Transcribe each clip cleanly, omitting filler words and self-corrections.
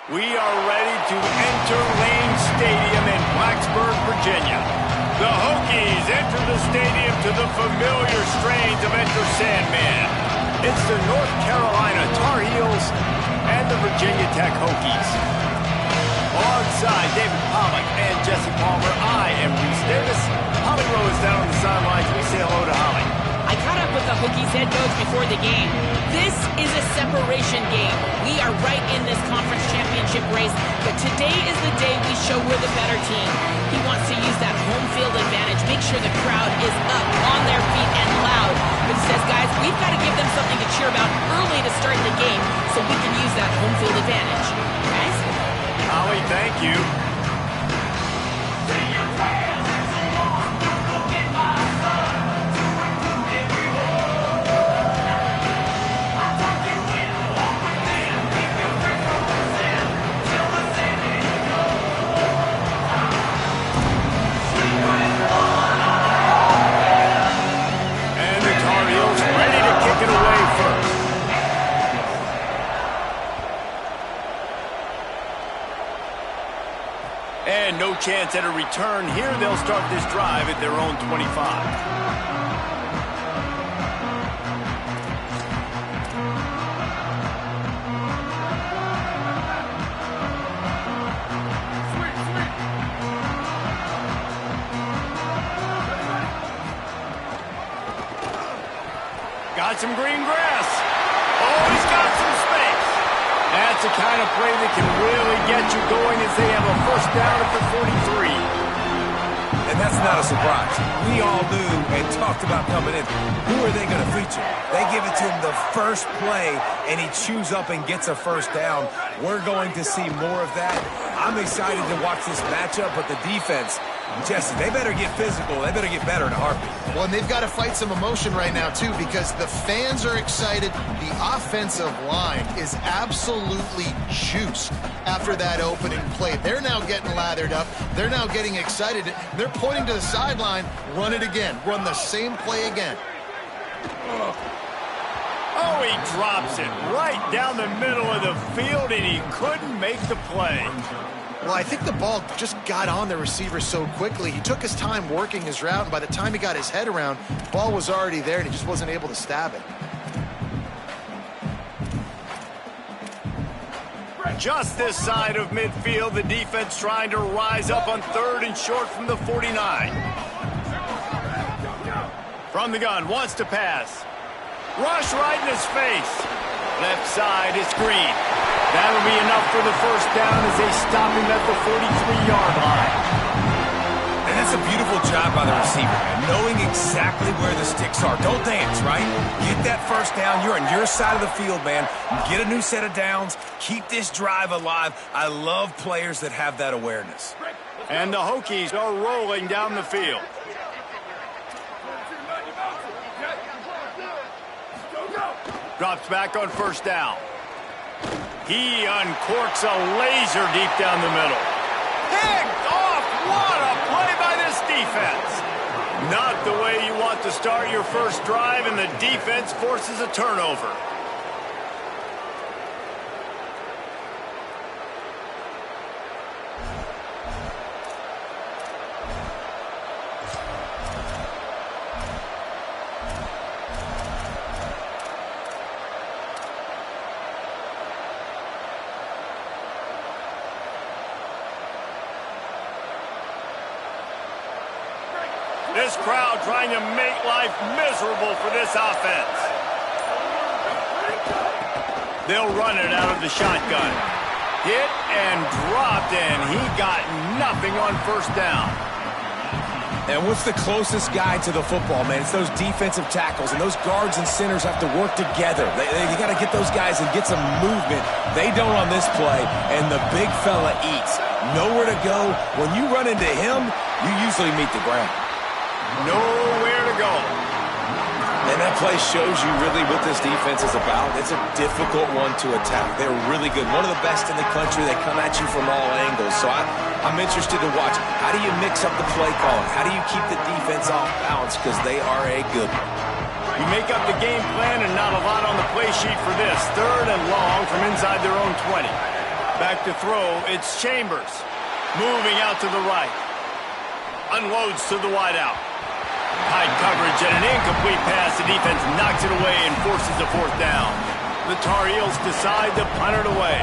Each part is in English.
We are ready to enter Lane Stadium in Blacksburg, Virginia. The Hokies enter the stadium to the familiar strains of Enter Sandman. It's the North Carolina Tar Heels and the Virginia Tech Hokies. Alongside David Pollack and Jesse Palmer, I am Reese Davis. Holly Rowe is down on the sidelines. We say hello to Holly. I caught up with the Hokies head coach before the game. This is a separation game. We are right in this conference championship race, but today is the day we show we're the better team. He wants to use that home field advantage, make sure the crowd is up, on their feet, and loud. But he says, guys, we've got to give them something to cheer about early to start the game so we can use that home field advantage. Guys? Holly, thank you. And no chance at a return here. They'll start this drive at their own 25. Got some green grass. Oh, he's got some space. That's the kind of play that can really get you going as they have a first down at the 43. And that's not a surprise. We all knew and talked about coming in. Who are they going to feature? They give it to him the first play, and he chews up and gets a first down. We're going to see more of that. I'm excited to watch this matchup, but the defense, Jesse, they better get physical. They better get better in a heartbeat. Well, and they've got to fight some emotion right now, too, because the fans are excited. The offensive line is absolutely juiced after that opening play. They're now getting lathered up. They're now getting excited. They're pointing to the sideline. Run it again. Run the same play again. Oh, he drops it right down the middle of the field, and he couldn't make the play. Well, I think the ball just got on the receiver so quickly. He took his time working his route, and by the time he got his head around, the ball was already there, and he just wasn't able to stab it. Just this side of midfield, the defense trying to rise up on 3rd and short from the 49. From the gun, wants to pass. Rush right in his face. Left side is Green. That'll be enough for the first down as they stop him at the 43-yard line. And that's a beautiful job by the receiver, man, knowing exactly where the sticks are. Don't dance, right? Get that first down. You're on your side of the field, man. Get a new set of downs. Keep this drive alive. I love players that have that awareness. And the Hokies are rolling down the field. Drops back on first down. He uncorks a laser deep down the middle. Picked off! What a play by this defense! Not the way you want to start your first drive, and the defense forces a turnover. This crowd trying to make life miserable for this offense. They'll run it out of the shotgun. Hit and dropped, and he got nothing on first down. And what's the closest guy to the football, man? It's those defensive tackles, and those guards and centers have to work together. You got to get those guys and get some movement. They don't on this play, and the big fella eats. Nowhere to go. When you run into him, you usually meet the ground. Nowhere to go. And that play shows you really what this defense is about. It's a difficult one to attack. They're really good. One of the best in the country. They come at you from all angles. So I'm interested to watch. How do you mix up the play calling? How do you keep the defense off balance? Because they are a good one. You make up the game plan and not a lot on the play sheet for this. 3rd and long from inside their own 20. Back to throw, it's Chambers. Moving out to the right. Unloads to the wideout. High coverage and an incomplete pass. The defense knocks it away and forces a fourth down. The Tar Heels decide to punt it away.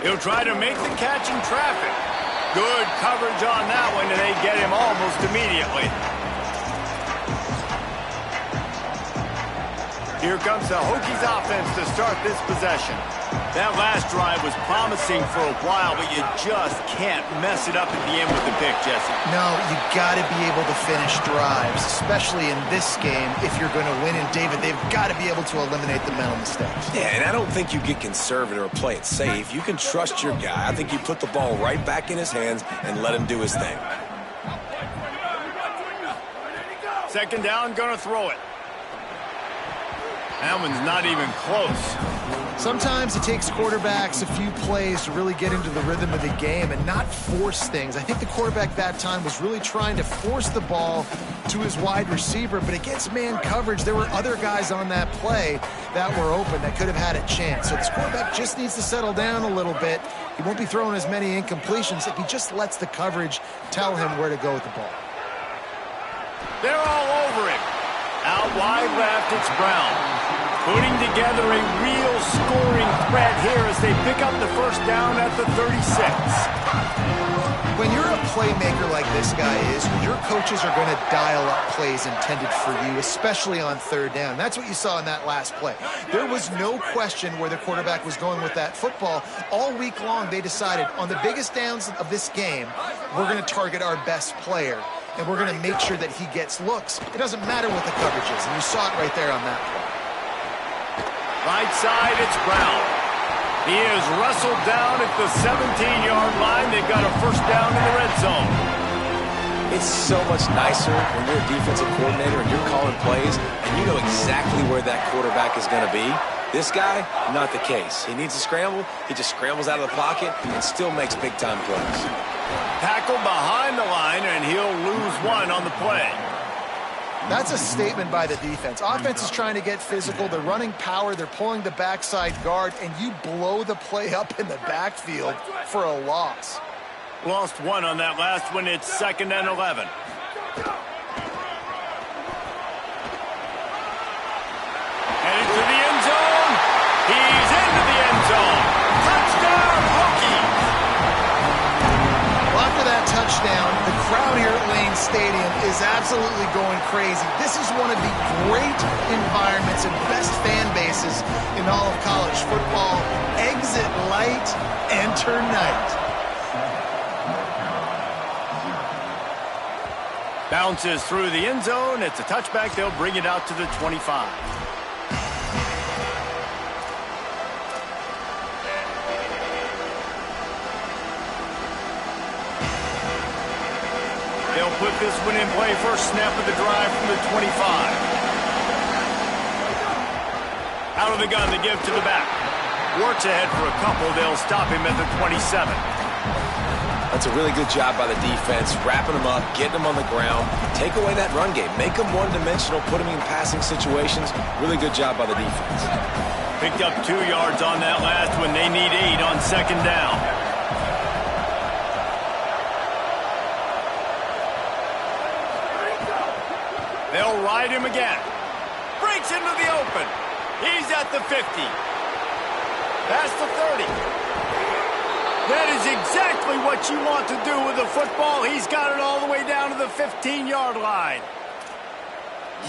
He'll try to make the catch in traffic. Good coverage on that one, and they get him almost immediately. Here comes the Hokies offense to start this possession. That last drive was promising for a while, but you just can't mess it up at the end with the pick, Jesse. No, you got to be able to finish drives, especially in this game if you're going to win. And, David, they've got to be able to eliminate the mental mistakes. Yeah, and I don't think you get conservative or play it safe. You can trust your guy. I think you put the ball right back in his hands and let him do his thing. Second down, gonna throw it. That one's not even close. Sometimes it takes quarterbacks a few plays to really get into the rhythm of the game and not force things. I think the quarterback that time was really trying to force the ball to his wide receiver, but against man coverage, there were other guys on that play that were open that could have had a chance. So this quarterback just needs to settle down a little bit. He won't be throwing as many incompletions if he just lets the coverage tell him where to go with the ball. They're all over him. Out wide left, it's Brown. Putting together a real scoring threat here as they pick up the first down at the 36. When you're a playmaker like this guy is, your coaches are going to dial up plays intended for you, especially on third down. That's what you saw in that last play. There was no question where the quarterback was going with that football. All week long, they decided on the biggest downs of this game, we're going to target our best player, and we're going to make sure that he gets looks. It doesn't matter what the coverage is, and you saw it right there on that play. Right side, it's Brown. He is wrestled down at the 17-yard line. They've got a first down in the red zone. It's so much nicer when you're a defensive coordinator and you're calling plays and you know exactly where that quarterback is going to be. This guy, not the case. He needs to scramble. He just scrambles out of the pocket and still makes big-time plays. Tackle behind the line, and he'll lose one on the play. That's a statement by the defense. Offense is trying to get physical. They're running power. They're pulling the backside guard, and you blow the play up in the backfield for a loss. Lost one on that last one. It's 2nd and 11. Headed to the end zone. He's into the end zone. Touchdown, Hokies! Well, after that touchdown, the crowd here at Lane Stadium is absolutely going crazy. This is one of the great environments and best fan bases in all of college football. Exit light, enter night. Bounces through the end zone. It's a touchback. They'll bring it out to the 25. They'll put this one in play. First snap of the drive from the 25. Out of the gun, they give to the back. Works ahead for a couple. They'll stop him at the 27. That's a really good job by the defense, wrapping them up, getting them on the ground. Take away that run game. Make them one-dimensional, put them in passing situations. Really good job by the defense. Picked up 2 yards on that last one. They need 8 on second down. They'll ride him again. Breaks into the open. He's at the 50. Past the 30. That is exactly what you want to do with the football. He's got it all the way down to the 15-yard line.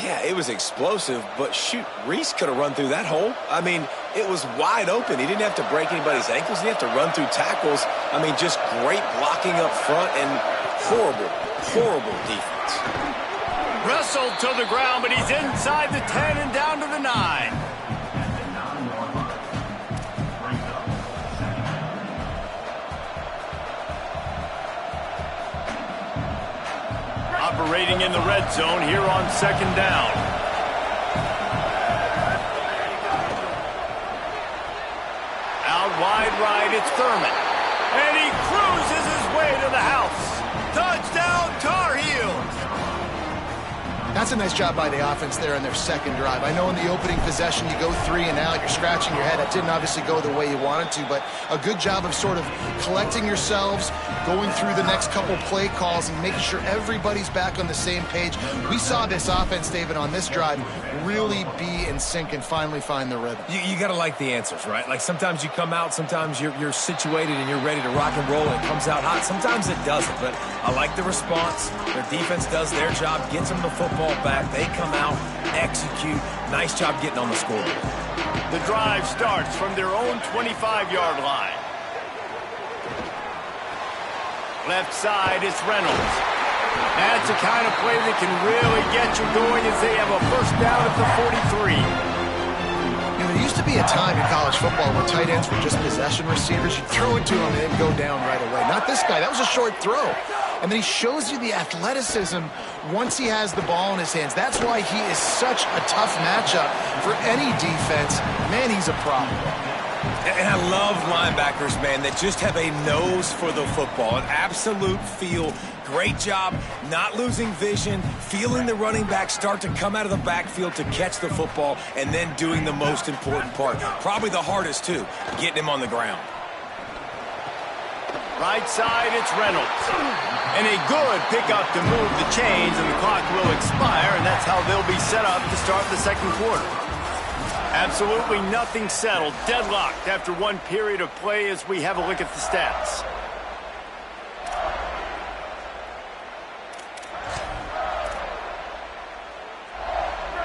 Yeah, it was explosive, but shoot, Reese could have run through that hole. I mean, it was wide open. He didn't have to break anybody's ankles. He didn't have to run through tackles. I mean, just great blocking up front and horrible, horrible defense. Wrestled to the ground, but he's inside the 10 and down to the 9. Operating in the red zone here on second down. Out wide right, it's Thurman. And he cruises his way to the house. Touchdown, Tar Heels! That's a nice job by the offense there on their second drive. I know in the opening possession you go 3 and out, you're scratching your head. That didn't obviously go the way you wanted to, but a good job of sort of collecting yourselves, going through the next couple play calls and making sure everybody's back on the same page. We saw this offense, David, on this drive really be in sync and finally find the rhythm. You got to like the answers, right? Like sometimes you come out, sometimes you're situated and you're ready to rock and roll and it comes out hot. Sometimes it doesn't, but I like the response. Their defense does their job, gets them the football back. They come out, execute. Nice job getting on the scoreboard. The drive starts from their own 25-yard line. Left side, it's Reynolds. That's the kind of play that can really get you going as they have a first down at the 43. There used to be a time in college football where tight ends were just possession receivers. You'd throw it to him and they'd go down right away. Not this guy. That was a short throw. And then he shows you the athleticism once he has the ball in his hands. That's why he is such a tough matchup for any defense. Man, he's a problem. And I love linebackers, man, that just have a nose for the football, an absolute feel. Great job not losing vision, feeling the running back start to come out of the backfield to catch the football, and then doing the most important part. Probably the hardest, too, getting him on the ground. Right side, it's Reynolds. And a good pickup to move the chains, and the clock will expire, and that's how they'll be set up to start the second quarter. Absolutely nothing settled, deadlocked after one period of play as we have a look at the stats.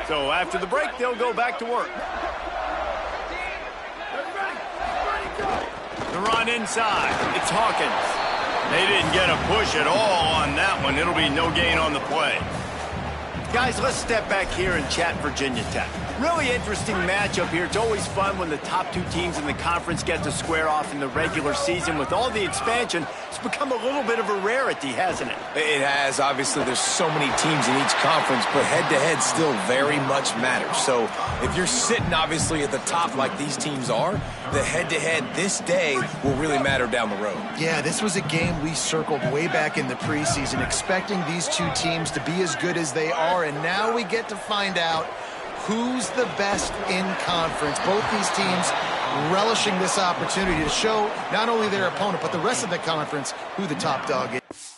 So after the break, they'll go back to work. The run inside, it's Hawkins. They didn't get a push at all on that one. It'll be no gain on the play. Guys, let's step back here and chat Virginia Tech. Really interesting matchup here. It's always fun when the top two teams in the conference get to square off in the regular season. With all the expansion, it's become a little bit of a rarity, hasn't it? It has. Obviously, there's so many teams in each conference, but head-to-head still very much matters. So if you're sitting, obviously, at the top like these teams are, the head-to-head this day will really matter down the road. Yeah, this was a game we circled way back in the preseason, expecting these two teams to be as good as they are, and now we get to find out who's the best in conference. Both these teams relishing this opportunity to show not only their opponent, but the rest of the conference who the top dog is.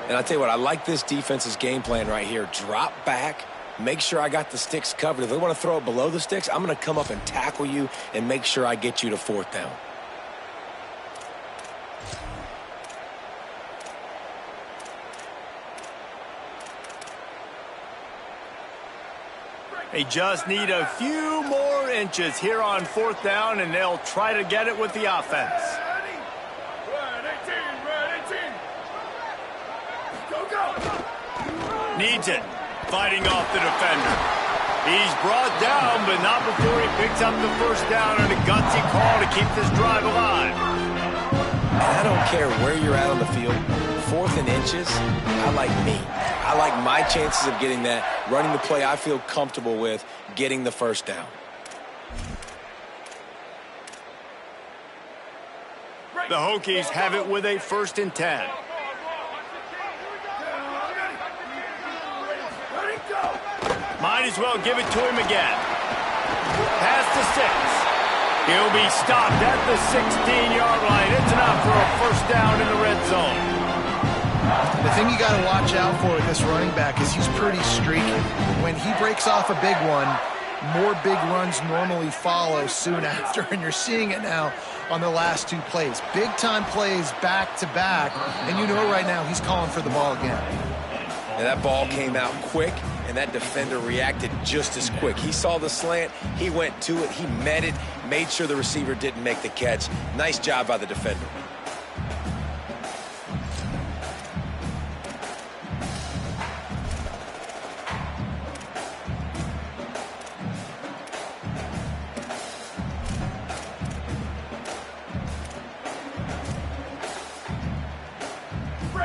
And I tell you what, I like this defense's game plan right here. Drop back, make sure I got the sticks covered. If they want to throw it below the sticks, I'm going to come up and tackle you and make sure I get you to fourth down. They just need a few more inches here on fourth down, and they'll try to get it with the offense. Needs it. Fighting off the defender. He's brought down, but not before he picks up the first down, and a gutsy call to keep this drive alive. And I don't care where you're at on the field. 4th and inches, I like me. I like my chances of getting that, running the play I feel comfortable with, getting the first down. The Hokies have it with a 1st and 10. Might as well give it to him again. Past the 6. He'll be stopped at the 16-yard line. It's enough for a first down in the red zone. The thing you got to watch out for with this running back is he's pretty streaky. When he breaks off a big one, more big runs normally follow soon after, and you're seeing it now on the last 2 plays. Big-time plays back-to-back, and you know right now he's calling for the ball again. And that ball came out quick, and that defender reacted just as quick. He saw the slant, he went to it, he met it, made sure the receiver didn't make the catch. Nice job by the defender.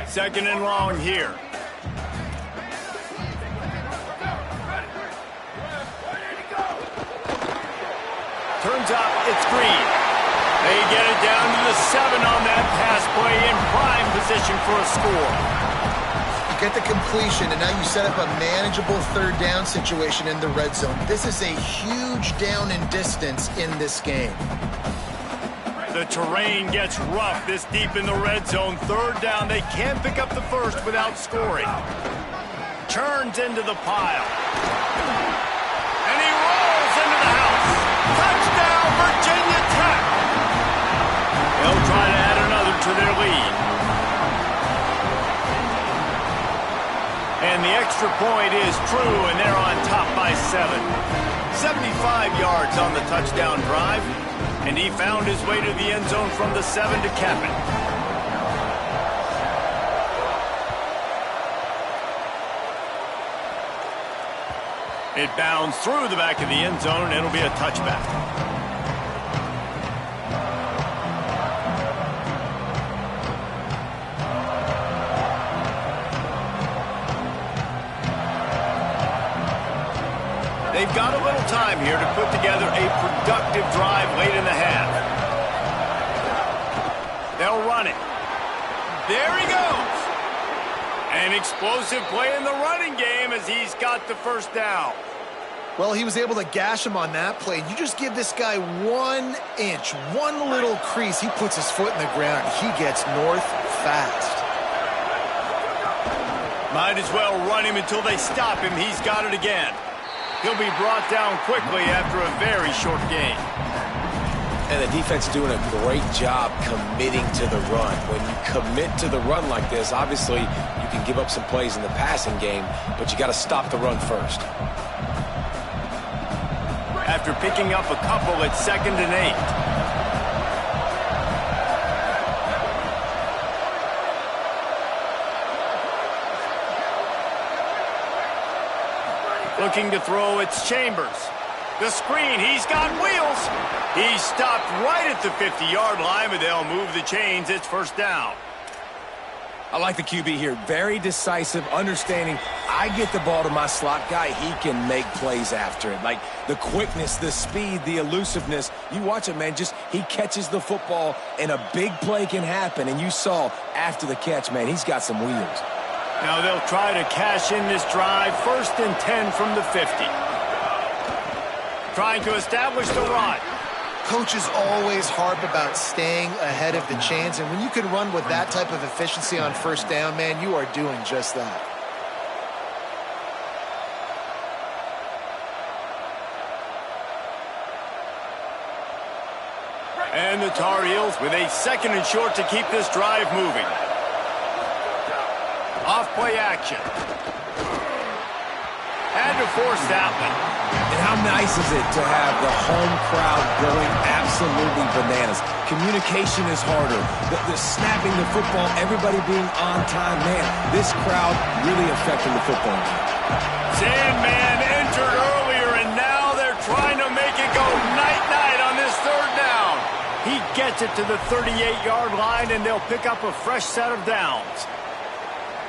Second and long here. Turns out it's Green. They get it down to the 7 on that pass play in prime position for a score. You get the completion, and now you set up a manageable third down situation in the red zone. This is a huge down in distance in this game. The terrain gets rough this deep in the red zone. Third down, they can't pick up the first without scoring. Turns into the pile. And he rolls into the house. Touchdown, Virginia Tech. They'll try to add another to their lead. And the extra point is true, and they're on top by 7. 75 yards on the touchdown drive. And he found his way to the end zone from the 7 to cap it. It bounds through the back of the end zone, and it'll be a touchback. They've got a little time here to put together a productive drive late in the half. They'll run it. There he goes. An explosive play in the running game as he's got the first down. Well, he was able to gash him on that play. You just give this guy 1 inch, one little crease. He puts his foot in the ground. He gets north fast. Might as well run him until they stop him. He's got it again. He'll be brought down quickly after a very short game. And the defense doing a great job committing to the run. When you commit to the run like this, obviously you can give up some plays in the passing game, but you got to stop the run first. After picking up a couple at 2nd and 8. Looking to throw, it's Chambers. The screen, he's got wheels. He's stopped right at the 50-yard line, but they'll move the chains. It's first down. I like the QB here. Very decisive, understanding. I get the ball to my slot guy, he can make plays after it. Like the quickness, the speed, the elusiveness. You watch it, man. Just he catches the football, and a big play can happen. And you saw after the catch, man, he's got some wheels. Now they'll try to cash in this drive. 1st and 10 from the 50. Trying to establish the run. Coaches always harp about staying ahead of the chains, and when you can run with that type of efficiency on first down, man, you are doing just that. And the Tar Heels with a 2nd and short to keep this drive moving. Off-play action. Had to force that one. And how nice is it to have the home crowd going absolutely bananas? Communication is harder. The snapping the football, everybody being on time. Man, this crowd really affecting the football game. Sandman entered earlier, and now they're trying to make it go night-night on this 3rd down. He gets it to the 38-yard line, and they'll pick up a fresh set of downs.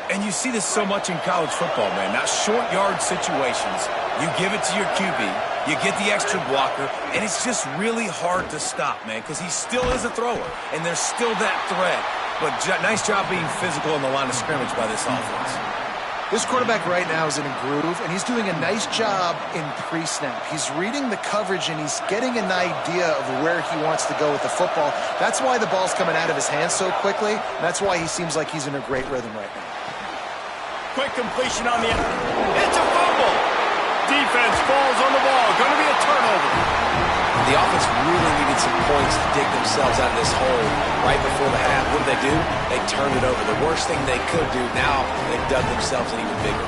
And you see this so much in college football, man. Now, short yard situations, you give it to your QB, you get the extra blocker, and it's just really hard to stop, man, because he still is a thrower, and there's still that threat. But nice job being physical in the line of scrimmage by this offense. This quarterback right now is in a groove, and he's doing a nice job in pre-snap. He's reading the coverage, and he's getting an idea of where he wants to go with the football. That's why the ball's coming out of his hands so quickly. That's why he seems like he's in a great rhythm right now. Quick completion on the end. It's a fumble. Defense falls on the ball. Going to be a turnover. The offense really needed some points to dig themselves out of this hole right before the half. What did they do? They turned it over. The worst thing they could do. Now they've dug themselves an even bigger.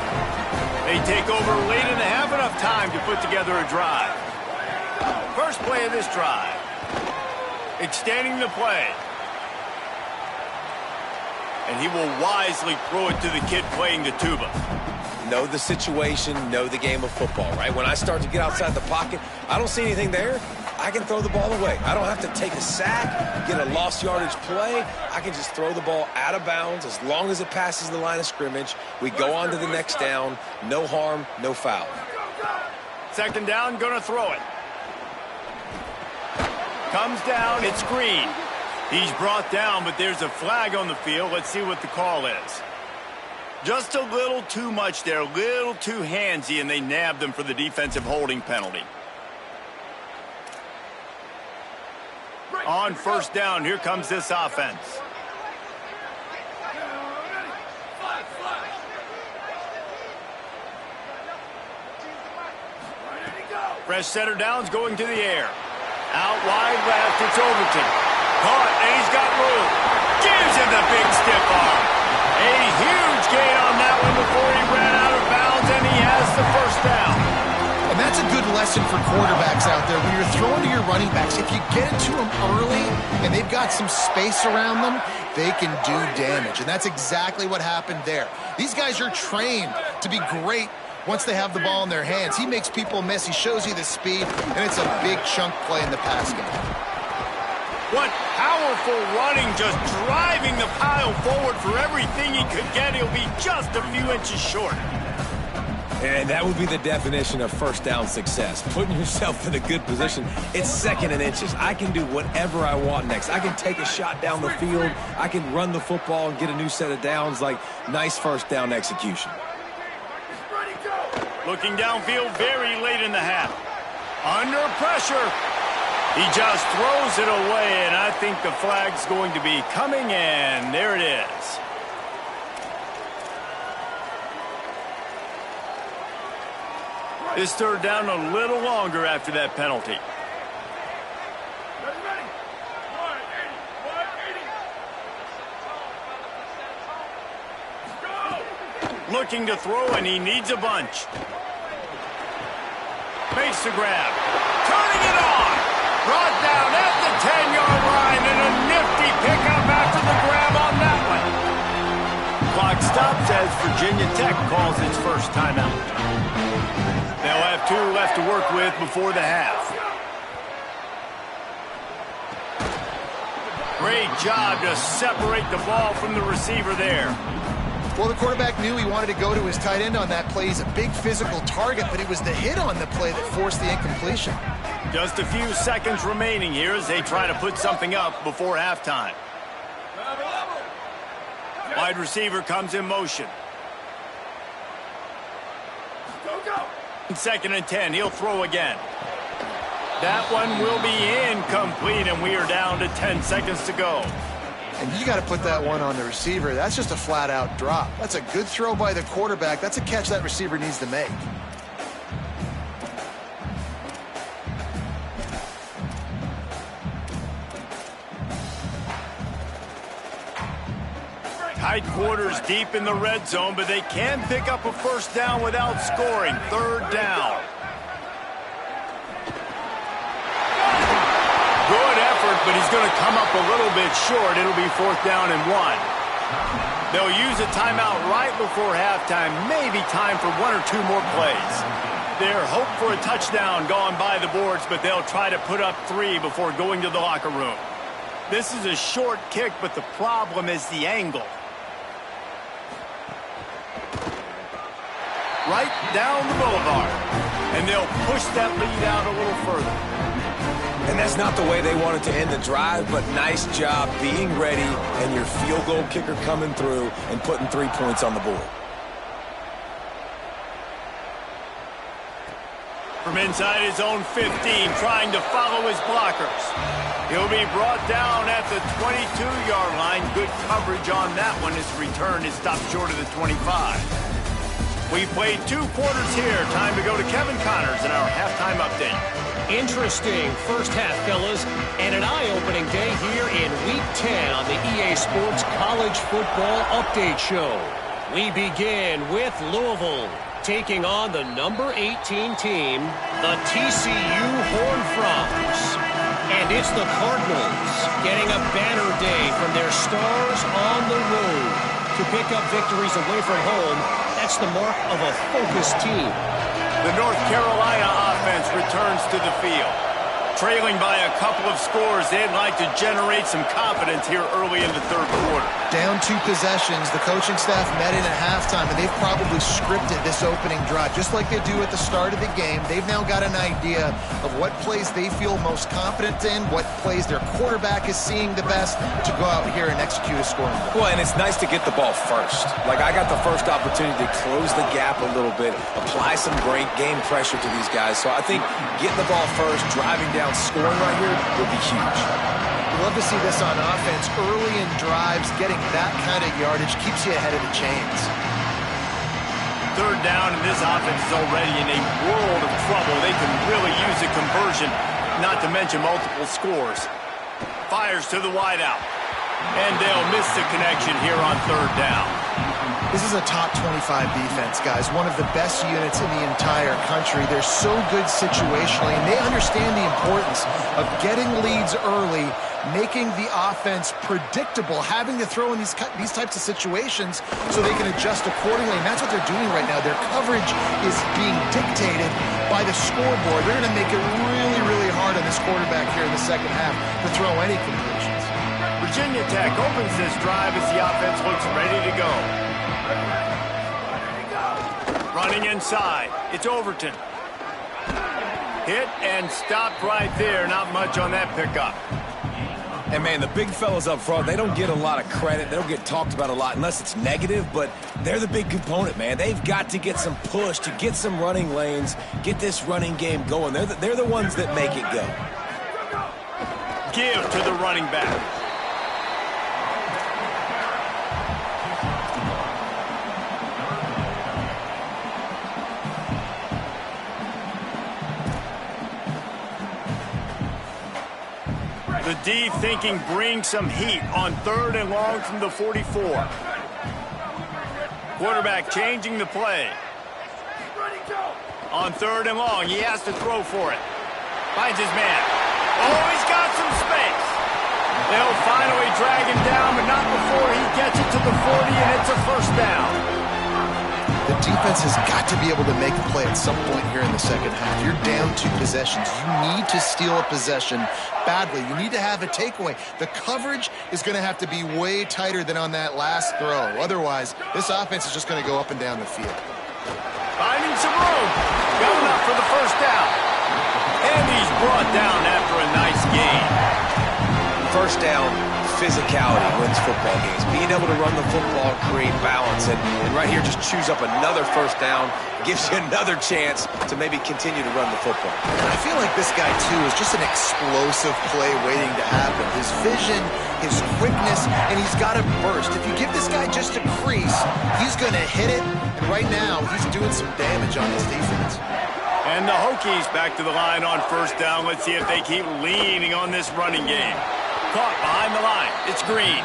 They take over late in the half. Enough time to put together a drive. First play of this drive. Extending the play. And he will wisely throw it to the kid playing the tuba. Know the situation, know the game of football, right? When I start to get outside the pocket, I don't see anything there. I can throw the ball away. I don't have to take a sack, get a lost yardage play. I can just throw the ball out of bounds as long as it passes the line of scrimmage. We go on to the next down. No harm, no foul. Second down, gonna throw it. Comes down, it's Green. He's brought down, but there's a flag on the field. Let's see what the call is. Just a little too much there, a little too handsy, and they nabbed him for the defensive holding penalty. On first down, here comes this offense. Fresh setter down's going to the air. Out wide left, it's Overton. Caught, and he's got room. Gives him the big stiff arm. A huge gain on that one before he ran out of bounds, and he has the first down. And that's a good lesson for quarterbacks out there. When you're throwing to your running backs, if you get it to them early and they've got some space around them, they can do damage. And that's exactly what happened there. These guys are trained to be great once they have the ball in their hands. He makes people miss. He shows you the speed, and it's a big chunk play in the pass game. What powerful running, just driving the pile forward for everything he could get. He'll be just a few inches short. And that would be the definition of first down success. Putting yourself in a good position. It's second and inches. I can do whatever I want next. I can take a shot down the field. I can run the football and get a new set of downs. Like, nice first down execution. Looking downfield very late in the half. Under pressure. He just throws it away, and I think the flag's going to be coming in. There it is. This third down a little longer after that penalty. Looking to throw, and he needs a bunch. Makes the grab. Turning it on. Brought down at the 10-yard line, and a nifty pickup after the grab on that one. Clock stops as Virginia Tech calls its first timeout. They'll have 2 left to work with before the half. Great job to separate the ball from the receiver there. Well, the quarterback knew he wanted to go to his tight end on that play. He's a big physical target, but it was the hit on the play that forced the incompletion. Just a few seconds remaining here as they try to put something up before halftime. Wide receiver comes in motion. Second and 10, he'll throw again. That one will be incomplete, and we are down to 10 seconds to go. And you got to put that one on the receiver. That's just a flat-out drop. That's a good throw by the quarterback. That's a catch that receiver needs to make. Tight quarters deep in the red zone, but they can pick up a first down without scoring. Third down. Good effort, but he's going to come up a little bit short. It'll be 4th down and 1. They'll use a timeout right before halftime. Maybe time for 1 or 2 more plays. Their hope for a touchdown gone by the boards, but they'll try to put up 3 before going to the locker room. This is a short kick, but the problem is the angle. Right down the boulevard. And they'll push that lead out a little further. And that's not the way they wanted to end the drive, but nice job being ready and your field goal kicker coming through and putting 3 points on the board. From inside his own 15, trying to follow his blockers. He'll be brought down at the 22-yard line. Good coverage on that one. His return is stopped short of the 25. We played 2 quarters here. Time to go to Kevin Connors in our halftime update. Interesting first half, fellas, and an eye-opening day here in Week 10 on the EA Sports College Football Update Show. We begin with Louisville taking on the number 18 team, the TCU Horned Frogs. And it's the Cardinals getting a banner day from their stars on the road. To pick up victories away from home, that's the mark of a focused team. The North Carolina offense returns to the field. Trailing by a couple of scores, they'd like to generate some confidence here early in the third quarter. Down 2 possessions, the coaching staff met in at halftime, and they've probably scripted this opening drive, just like they do at the start of the game. They've now got an idea of what plays they feel most confident in, what plays their quarterback is seeing the best to go out here and execute a scoring drive. Well, and it's nice to get the ball first. Like, I got the first opportunity to close the gap a little bit, apply some great game pressure to these guys. So I think getting the ball first, driving down, scoring right here would be huge. We love to see this on offense. Early in drives, getting that kind of yardage keeps you ahead of the chains. Third down, and this offense is already in a world of trouble. They can really use a conversion, not to mention multiple scores. Fires to the wideout. And they'll miss the connection here on third down. This is a top 25 defense, guys. One of the best units in the entire country. They're so good situationally, and they understand the importance of getting leads early, making the offense predictable, having to throw in these types of situations so they can adjust accordingly. And that's what they're doing right now. Their coverage is being dictated by the scoreboard. They're going to make it really, really hard on this quarterback here in the second half to throw any completions. Virginia Tech opens this drive as the offense looks ready to go. Running inside. It's Overton. Hit and stopped right there. Not much on that pickup. And, man, the big fellas up front, they don't get a lot of credit. They don't get talked about a lot unless it's negative, but they're the big component, man. They've got to get some push to get some running lanes, get this running game going. They're the ones that make it go. Give to the running back. The D thinking bring some heat on third and long from the 44. Quarterback changing the play. On third and long, he has to throw for it. Finds his man. Oh, he's got some space. They'll finally drag him down, but not before he gets it to the 40, and it's a first down. The defense has got to be able to make a play at some point here in the second half. You're down 2 possessions. You need to steal a possession badly. You need to have a takeaway. The coverage is going to have to be way tighter than on that last throw. Otherwise, this offense is just going to go up and down the field. Finding some room. Got enough for the first down. And he's brought down after a nice gain. First down, physicality wins football games. Being able to run the football, create balance, and right here just choose up another first down, gives you another chance to maybe continue to run the football. And I feel like this guy, too, is just an explosive play waiting to happen. His vision, his quickness, and he's got a burst. If you give this guy just a crease, he's going to hit it, and right now he's doing some damage on his defense. And the Hokies back to the line on first down. Let's see if they keep leaning on this running game. Caught behind the line. It's Green.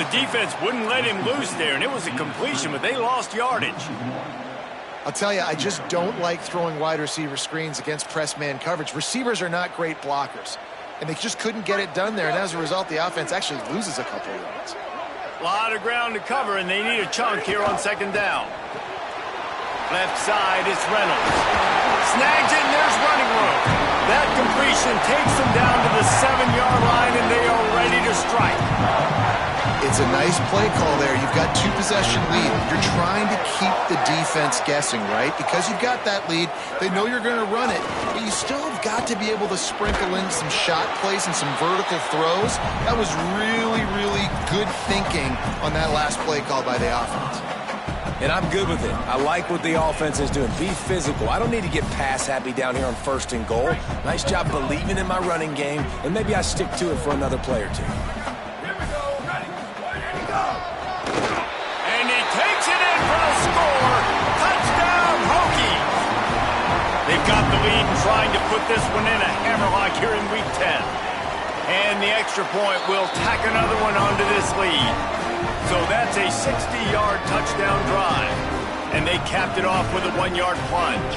The defense wouldn't let him loose there, and it was a completion, but they lost yardage. I'll tell you, I just don't like throwing wide receiver screens against press man coverage. Receivers are not great blockers, and they just couldn't get it done there, and as a result, the offense actually loses a couple of yards. A lot of ground to cover, and they need a chunk here on second down. Left side, it's Reynolds. Snags it, and there's running room. That completion takes them down to the 7-yard line, and they are ready to strike. It's a nice play call there. You've got 2 possession lead. You're trying to keep the defense guessing, right? Because you've got that lead, they know you're going to run it, but you still have got to be able to sprinkle in some shot plays and some vertical throws. That was really, really good thinking on that last play call by the offense. And I'm good with it. I like what the offense is doing. Be physical. I don't need to get pass happy down here on first and goal. Nice job believing in my running game, and maybe I stick to it for another play or 2. And he takes it in for the score. Touchdown, Hokies. They've got the lead and trying to put this one in a hammerlock here in Week 10. And the extra point will tack another one onto this lead. So that's a 60-yard touchdown drive. And they capped it off with a 1-yard plunge.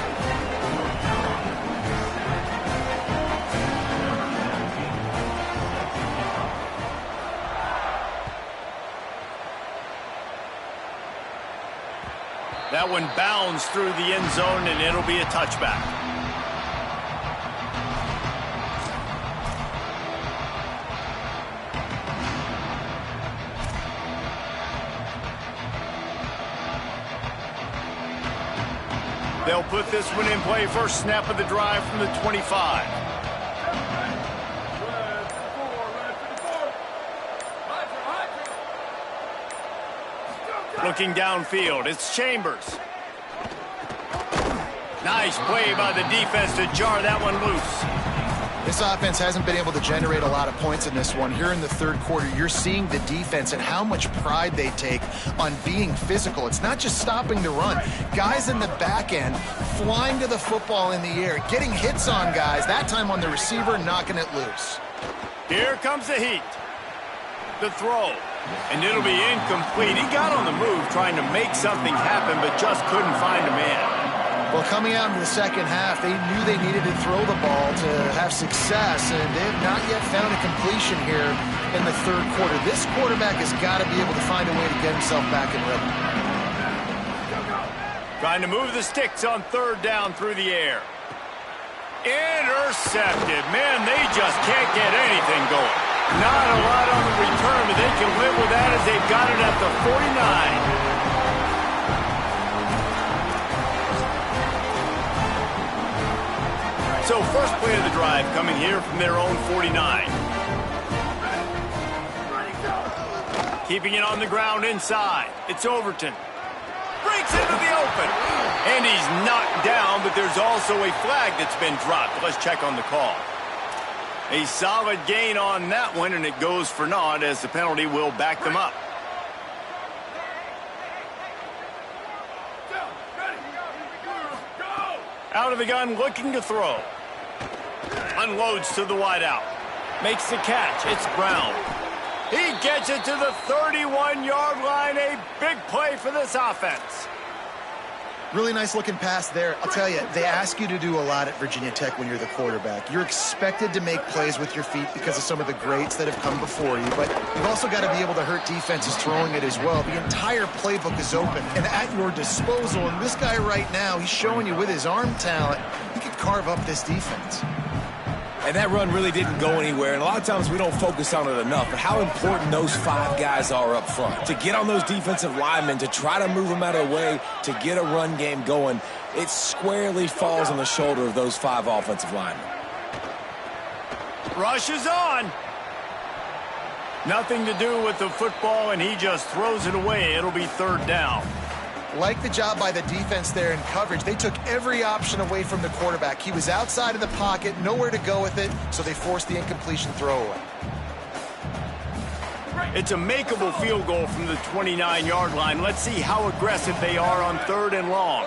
That one bounds through the end zone, and it'll be a touchback. They'll put this one in play. First snap of the drive from the 25. Looking downfield, it's Chambers. Nice play by the defense to jar that one loose. This offense hasn't been able to generate a lot of points in this one. Here in the third quarter, you're seeing the defense and how much pride they take on being physical. It's not just stopping the run. Guys in the back end flying to the football in the air, getting hits on guys, that time on the receiver, knocking it loose. Here comes the heat. The throw. And it'll be incomplete. He got on the move trying to make something happen, but just couldn't find a man. Well, coming out in the second half, they knew they needed to throw the ball to have success, and they have not yet found a completion here in the third quarter. This quarterback has got to be able to find a way to get himself back in rhythm. Trying to move the sticks on third down through the air. Intercepted. Man, they just can't get anything going. Not a lot on the return, but they can live with that as they've got it at the 49. So first play of the drive coming here from their own 49. Keeping it on the ground inside. It's Overton. Breaks into the open. And he's knocked down, but there's also a flag that's been dropped. Let's check on the call. A solid gain on that one, and it goes for naught as the penalty will back them up. Out of the gun, looking to throw. Unloads to the wideout. Makes the catch. It's Brown. He gets it to the 31-yard line. A big play for this offense. Really nice looking pass there. I'll tell you, they ask you to do a lot at Virginia Tech when you're the quarterback. You're expected to make plays with your feet because of some of the greats that have come before you, but you've also got to be able to hurt defenses throwing it as well. The entire playbook is open and at your disposal, and this guy right now, he's showing you with his arm talent, he could carve up this defense. And that run really didn't go anywhere, and a lot of times we don't focus on it enough, but how important those five guys are up front. To get on those defensive linemen, to try to move them out of the way, to get a run game going, it squarely falls on the shoulder of those five offensive linemen. Rush is on. Nothing to do with the football, and he just throws it away. It'll be third down. Like the job by the defense there in coverage. They took every option away from the quarterback. He was outside of the pocket, nowhere to go with it, so they forced the incompletion throwaway. It's a makeable field goal from the 29-yard line. Let's see how aggressive they are on third and long.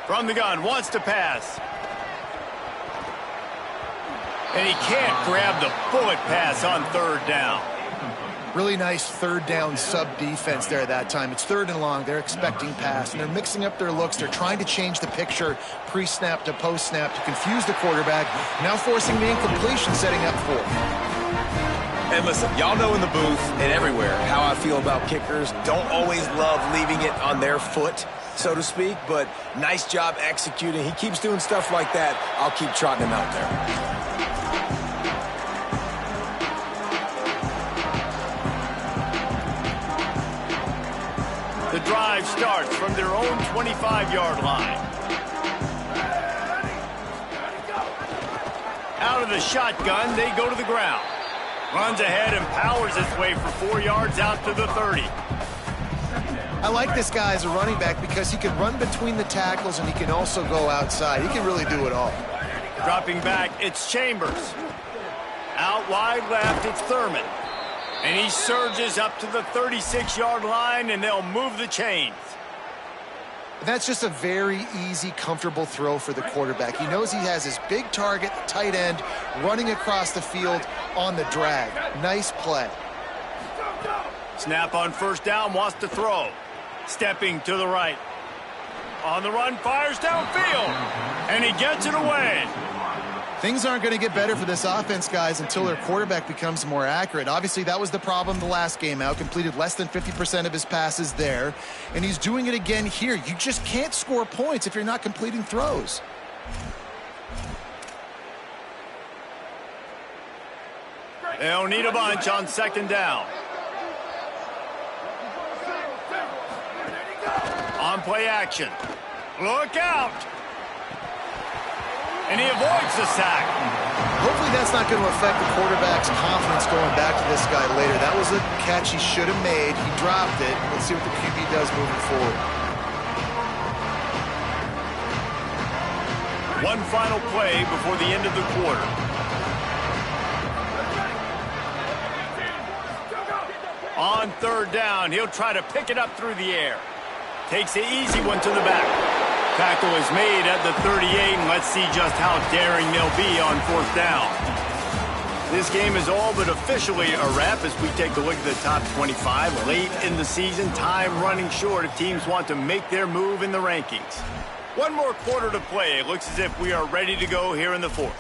From the gun, wants to pass. And he can't grab the bullet pass on third down. Really nice third down sub-defense there that time. It's third and long. They're expecting pass, and they're mixing up their looks. They're trying to change the picture pre-snap to post-snap to confuse the quarterback, now forcing the incompletion, setting up fourth. And listen, y'all know in the booth and everywhere how I feel about kickers. Don't always love leaving it on their foot, so to speak, but nice job executing. He keeps doing stuff like that. I'll keep trotting him out there. The drive starts from their own 25-yard line. Out of the shotgun, they go to the ground. Runs ahead and powers his way for 4 yards out to the 30. I like this guy as a running back because he can run between the tackles and he can also go outside. He can really do it all. Dropping back, it's Chambers. Out wide left, it's Thurman. And he surges up to the 36-yard line, and they'll move the chains. That's just a very easy, comfortable throw for the quarterback. He knows he has his big target, tight end, running across the field on the drag. Nice play. Snap on first down, wants to throw. Stepping to the right. On the run, fires downfield. And he gets it away. Things aren't going to get better for this offense, guys, until their quarterback becomes more accurate. Obviously, that was the problem the last game out. Completed less than 50% of his passes there. And he's doing it again here. You just can't score points if you're not completing throws. They'll need a bunch on second down. play action. Look out! And he avoids the sack. Hopefully that's not going to affect the quarterback's confidence going back to this guy later. That was a catch he should have made. He dropped it. Let's see what the QB does moving forward. One final play before the end of the quarter. On third down, he'll try to pick it up through the air. Takes the easy one to the back. Tackle is made at the 38, and let's see just how daring they'll be on fourth down. This game is all but officially a wrap as we take a look at the top 25 late in the season. Time running short if teams want to make their move in the rankings. One more quarter to play. It looks as if we are ready to go here in the fourth.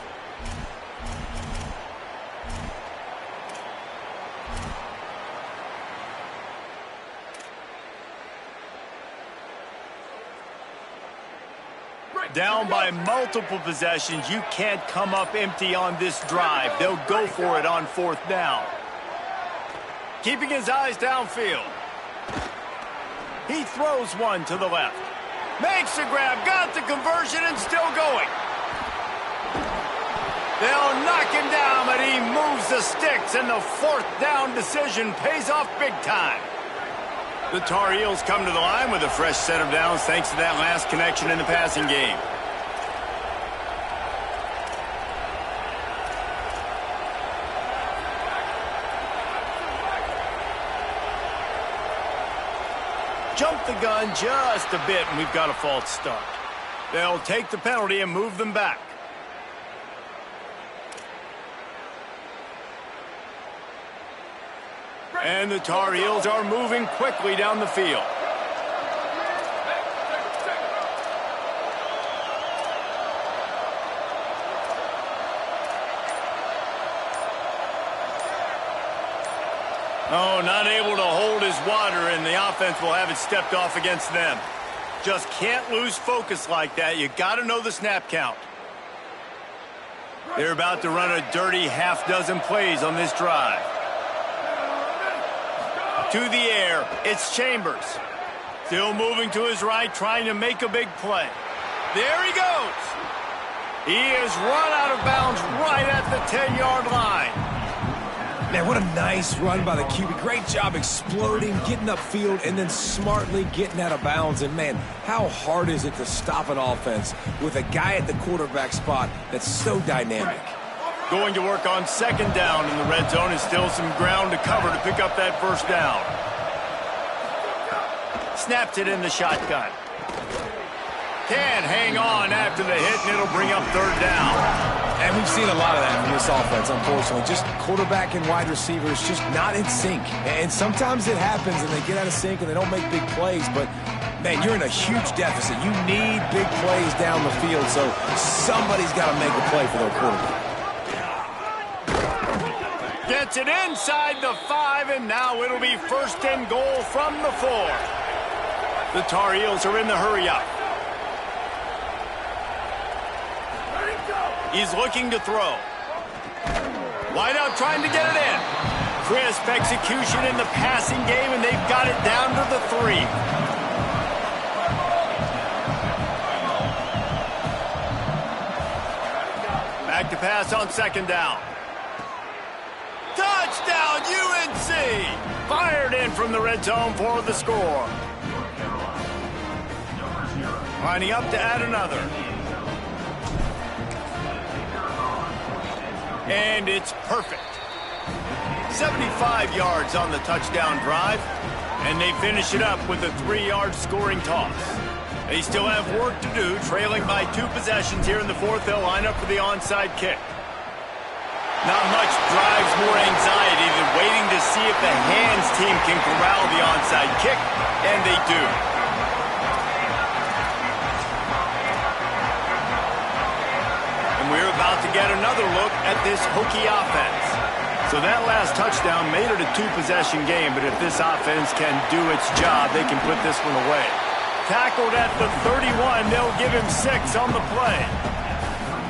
Down by multiple possessions, you can't come up empty on this drive. They'll go for it on fourth down. Keeping his eyes downfield. He throws one to the left. Makes the grab, got the conversion, and still going. They'll knock him down, but he moves the sticks, and the fourth down decision pays off big time. The Tar Heels come to the line with a fresh set of downs thanks to that last connection in the passing game. Jump the gun just a bit, and we've got a false start. They'll take the penalty and move them back. And the Tar Heels are moving quickly down the field. Oh, not able to hold his water, and the offense will have it stepped off against them. Just can't lose focus like that. You got to know the snap count. They're about to run a dirty half-dozen plays on this drive. To the air, it's Chambers. Still moving to his right, trying to make a big play. There he goes. He is run out of bounds right at the 10-yard line. Man, what a nice run by the QB. Great job exploding, getting upfield, and then smartly getting out of bounds. And, man, how hard is it to stop an offense with a guy at the quarterback spot that's so dynamic? Going to work on second down in the red zone, and still some ground to cover to pick up that first down. Snapped it in the shotgun. Can't hang on after the hit, and it'll bring up third down. And we've seen a lot of that from this offense, unfortunately. Just quarterback and wide receivers just not in sync. And sometimes it happens, and they get out of sync, and they don't make big plays. But, man, you're in a huge deficit. You need big plays down the field, so somebody's got to make a play for their quarterback. Gets it inside the 5, and now it'll be first and goal from the 4. The Tar Heels are in the hurry-up. He's looking to throw. Wide out trying to get it in. Crisp execution in the passing game, and they've got it down to the 3. Back to pass on second down. Touchdown, UNC! Fired in from the red zone for the score. Lining up to add another. And it's perfect. 75 yards on the touchdown drive, and they finish it up with a 3-yard scoring toss. They still have work to do, trailing by 2 possessions here in the fourth. They'll line up for the onside kick. Not much drives more anxiety than waiting to see if the hands team can corral the onside kick, and they do. We're about to get another look at this Hokie offense. So that last touchdown made it a 2-possession game, but if this offense can do its job, they can put this one away. Tackled at the 31, they'll give him 6 on the play.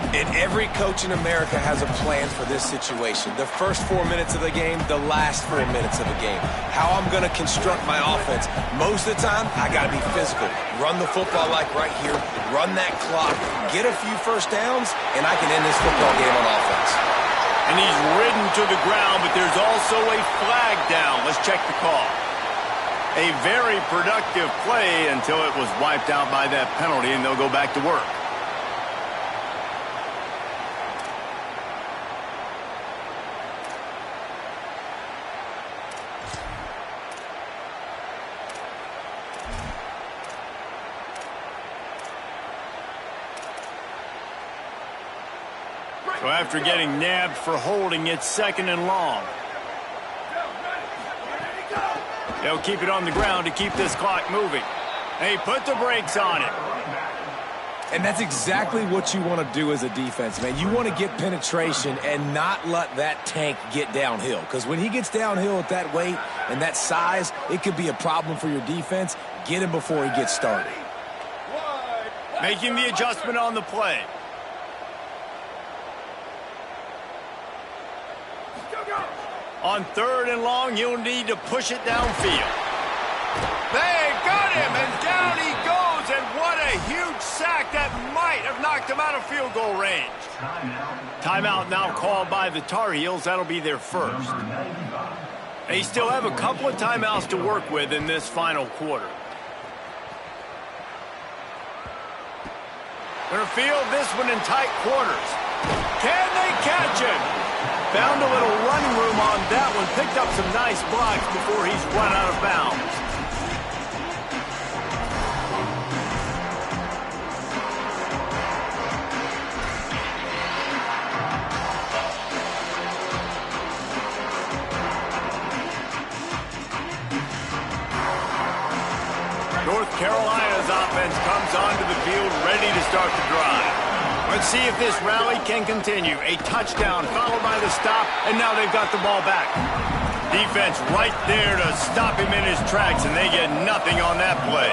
And every coach in America has a plan for this situation. The first 4 minutes of the game, the last 4 minutes of the game. How I'm going to construct my offense. Most of the time, I got to be physical. Run the football like right here. Run that clock. Get a few first downs, and I can end this football game on offense. And he's ridden to the ground, but there's also a flag down. Let's check the call. A very productive play until it was wiped out by that penalty, and they'll go back to work. So after getting nabbed for holding, it's 2nd and long. They'll keep it on the ground to keep this clock moving. They put the brakes on it. And that's exactly what you want to do as a defense, man. You want to get penetration and not let that tank get downhill. Because when he gets downhill at that weight and that size, it could be a problem for your defense. Get him before he gets started. Making the adjustment on the play. On 3rd and long, you'll need to push it downfield. They got him, and down he goes, and what a huge sack that might have knocked him out of field goal range. Timeout now called by the Tar Heels. That'll be their first. They still have a couple of timeouts to work with in this final quarter. Gonna field this one in tight quarters. Can they catch him? Found a little running room on that one. Picked up some nice blocks before he's run out of bounds. North Carolina's offense comes onto the field ready to start the drive. Let's see if this rally can continue. A touchdown followed by the stop, and now they've got the ball back. Defense right there to stop him in his tracks, and they get nothing on that play.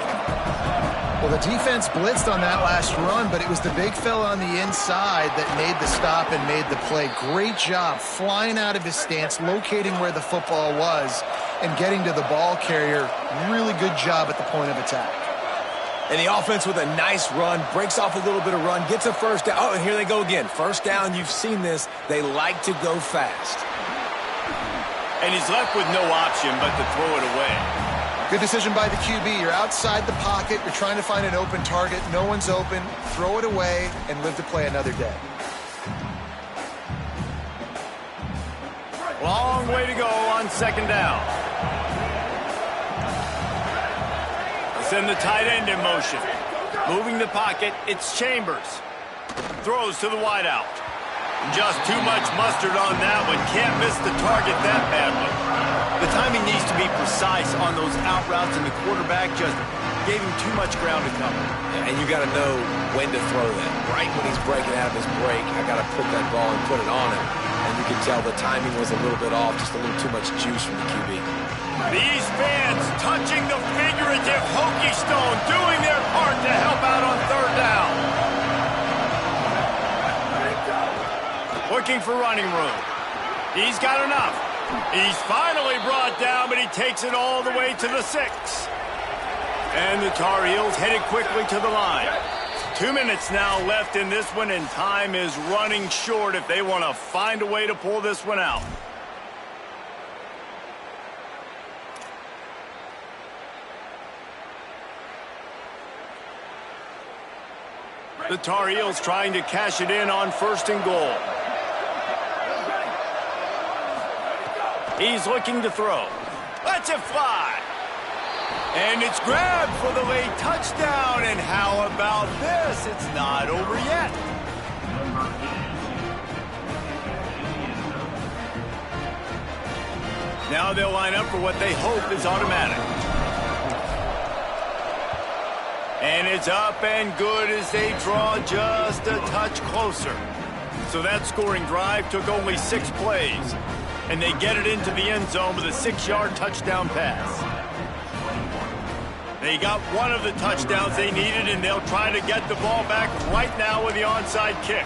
Well, the defense blitzed on that last run, but it was the big fella on the inside that made the stop and made the play. Great job flying out of his stance, locating where the football was, and getting to the ball carrier. Really good job at the point of attack. And the offense with a nice run, breaks off a little bit of run, gets a first down. Oh, and here they go again. First down, you've seen this. They like to go fast. And he's left with no option but to throw it away. Good decision by the QB. You're outside the pocket. You're trying to find an open target. No one's open. Throw it away and live to play another day. Long way to go on 2nd down. Send the tight end in motion. Moving the pocket, it's Chambers. Throws to the wideout. Just too much mustard on that one. Can't miss the target that badly. The timing needs to be precise on those out routes, and the quarterback just gave him too much ground to cover. Yeah, and you got to know when to throw that. Right when he's breaking out of his break, I got to put that ball and put it on him. And you can tell the timing was a little bit off, just a little too much juice from the QB. These fans touching the figurative Hokie Stone, doing their part to help out on 3rd down. Looking for running room. He's got enough. He's finally brought down, but he takes it all the way to the 6. And the Tar Heels headed quickly to the line. 2 minutes now left in this one, and time is running short if they want to find a way to pull this one out. The Tar Heels trying to cash it in on 1st and goal. He's looking to throw. Lets it fly. And it's grabbed for the late touchdown. And how about this? It's not over yet. Now they'll line up for what they hope is automatic. And it's up and good as they draw just a touch closer. So that scoring drive took only 6 plays. And they get it into the end zone with a 6-yard touchdown pass. They got one of the touchdowns they needed, and they'll try to get the ball back right now with the onside kick.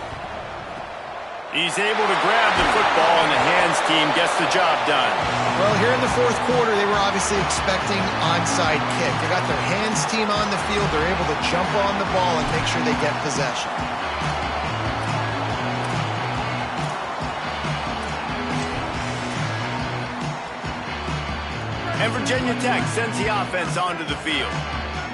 He's able to grab the football, and the hands team gets the job done. Well, here in the fourth quarter, they were obviously expecting onside kick. They got their hands team on the field. They're able to jump on the ball and make sure they get possession. And Virginia Tech sends the offense onto the field.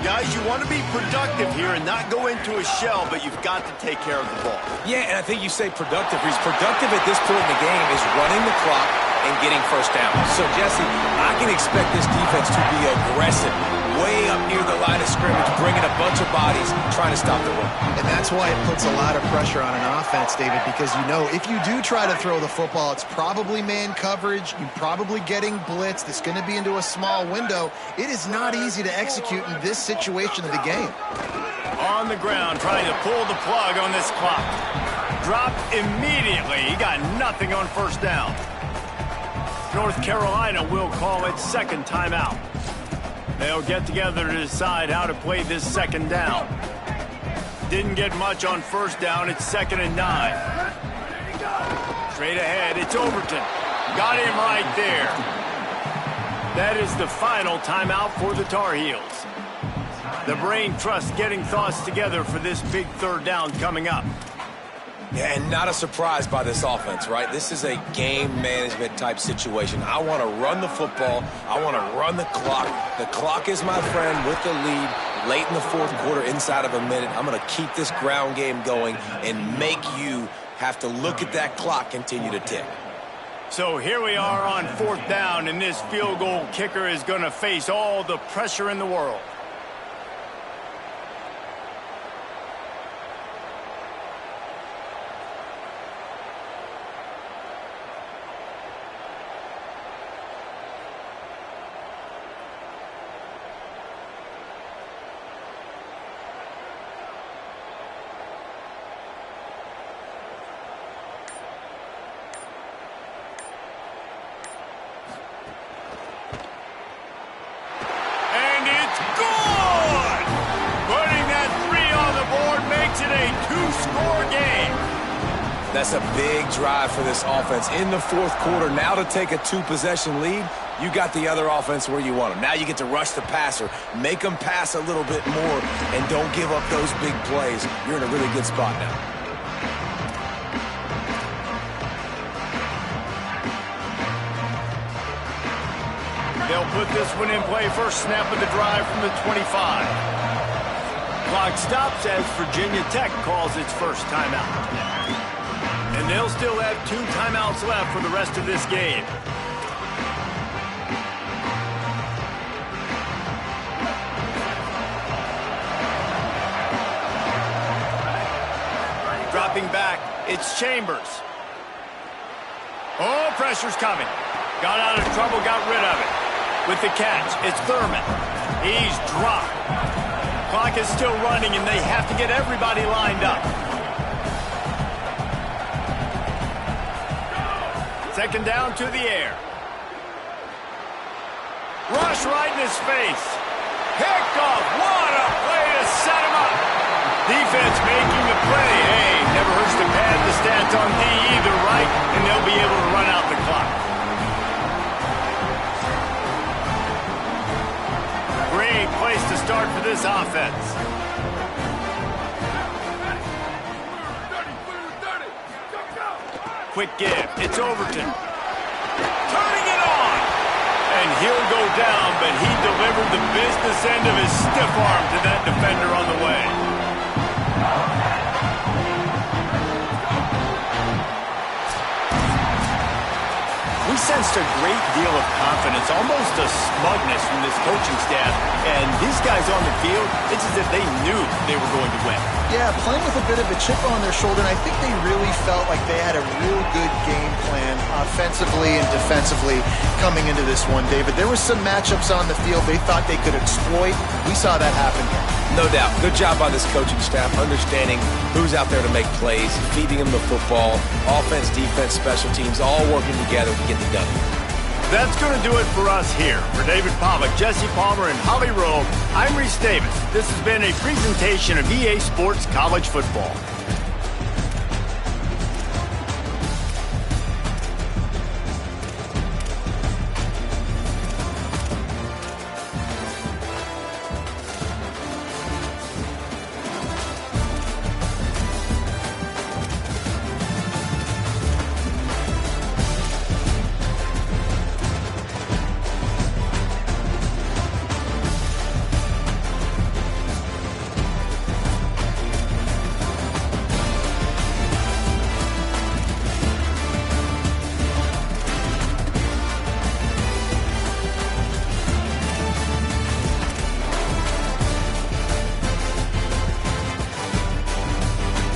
Guys, you want to be productive here and not go into a shell, but you've got to take care of the ball. Yeah, and I think you say productive. He's productive at this point in the game is running the clock and getting first down. So, Jesse, I can expect this defense to be aggressive, way up near the line of scrimmage, bringing a bunch of bodies, trying to stop the run. And that's why it puts a lot of pressure on an offense, David, because you know if you do try to throw the football, it's probably man coverage. You're probably getting blitzed. It's going to be into a small window. It is not easy to execute in this situation of the game. On the ground, trying to pull the plug on this clock. Dropped immediately. He got nothing on first down. North Carolina will call it second timeout. They'll get together to decide how to play this second down. Didn't get much on first down. It's 2nd and 9. Straight ahead, it's Overton. Got him right there. That is the final timeout for the Tar Heels. The brain trust getting thoughts together for this big third down coming up. Yeah, and not a surprise by this offense, right? This is a game management type situation. I want to run the football. I want to run the clock. The clock is my friend with the lead late in the fourth quarter, inside of a minute. I'm going to keep this ground game going and make you have to look at that clock continue to tick. So here we are on fourth down, and this field goal kicker is going to face all the pressure in the world. That's a big drive for this offense in the fourth quarter. Now to take a 2-possession lead, you got the other offense where you want them. Now you get to rush the passer, make them pass a little bit more, and don't give up those big plays. You're in a really good spot now. They'll put this one in play. First snap of the drive from the 25. Clock stops as Virginia Tech calls its first timeout. And they'll still have 2 timeouts left for the rest of this game. Dropping back, it's Chambers. Oh, pressure's coming. Got out of trouble, got rid of it. With the catch, it's Thurman. He's dropped. Clock is still running, and they have to get everybody lined up. Second down to the air. Rush right in his face. Picked off. What a play to set him up. Defense making the play. Hey, never hurts to pad the stats on D either, right? And they'll be able to run out the clock. Great place to start for this offense. Quick give. It's Overton. Turning it on. And he'll go down, but he delivered the business end of his stiff arm to that defender on the way. We sensed a great deal of confidence, almost a smugness from this coaching staff. And these guys on the field, it's as if they knew they were going to win. Yeah, playing with a bit of a chip on their shoulder, and I think they really felt like they had a real good game plan offensively and defensively coming into this one, David. There were some matchups on the field they thought they could exploit. We saw that happen here. No doubt. Good job by this coaching staff, understanding who's out there to make plays, feeding them the football, offense, defense, special teams, all working together to get the done. That's going to do it for us here. For David Pollock, Jesse Palmer, and Holly Rowe, I'm Reese Davis. This has been a presentation of EA Sports College Football.